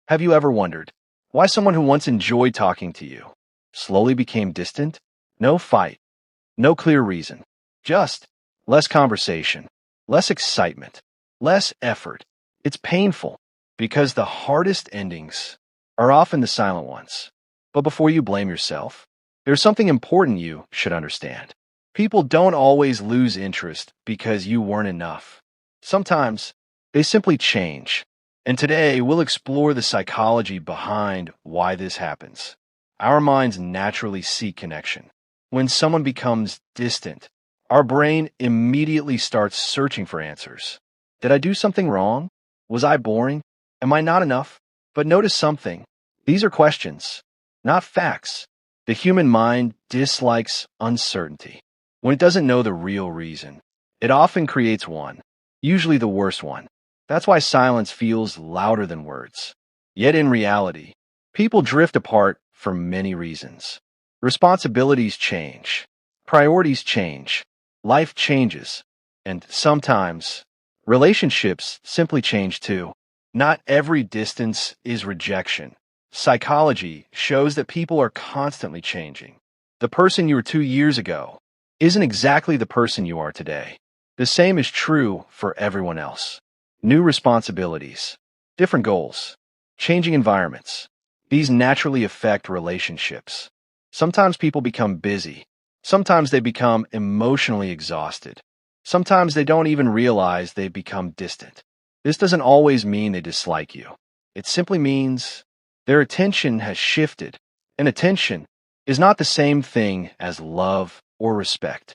Have you ever wondered why someone who once enjoyed talking to you slowly became distant? No fight, no clear reason, just less conversation, less excitement, less effort. It's painful because the hardest endings are often the silent ones. But before you blame yourself, there's something important you should understand. People don't always lose interest because you weren't enough. Sometimes they simply change. And today we'll explore the psychology behind why this happens. Our minds naturally seek connection. When someone becomes distant, our brain immediately starts searching for answers. Did I do something wrong? Was I boring? Am I not enough? But notice something. These are questions, not facts. The human mind dislikes uncertainty. When it doesn't know the real reason, it often creates one, usually the worst one. That's why silence feels louder than words. Yet in reality, people drift apart for many reasons. Responsibilities change, priorities change, life changes, and sometimes relationships simply change too. Not every distance is rejection. Psychology shows that people are constantly changing. The person you were 2 years ago isn't exactly the person you are today. The same is true for everyone else. New responsibilities, different goals, changing environments. These naturally affect relationships. Sometimes people become busy. Sometimes they become emotionally exhausted. Sometimes they don't even realize they've become distant. This doesn't always mean they dislike you. It simply means their attention has shifted, and attention is not the same thing as love or respect.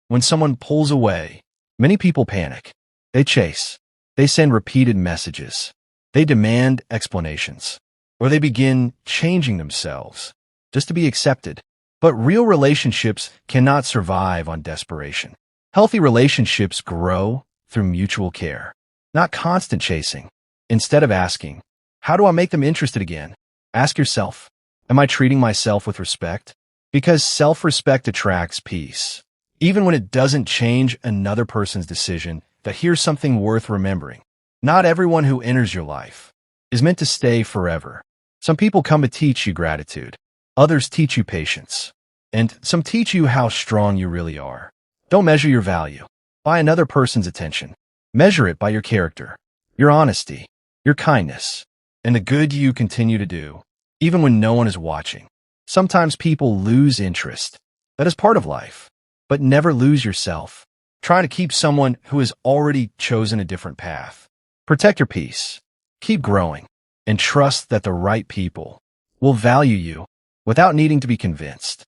When someone pulls away, many people panic. They chase. They send repeated messages. They demand explanations. Or they begin changing themselves just to be accepted. But real relationships cannot survive on desperation. Healthy relationships grow through mutual care, not constant chasing. Instead of asking, how do I make them interested again? Ask yourself, am I treating myself with respect? Because self-respect attracts peace. Even when it doesn't change another person's decision, that here's something worth remembering. Not everyone who enters your life is meant to stay forever. Some people come to teach you gratitude. Others teach you patience. And some teach you how strong you really are. Don't measure your value by another person's attention. Measure it by your character, your honesty, your kindness, and the good you continue to do, even when no one is watching. Sometimes people lose interest. That is part of life. But never lose yourself trying to keep someone who has already chosen a different path. Protect your peace. Keep growing. And trust that the right people will value you without needing to be convinced.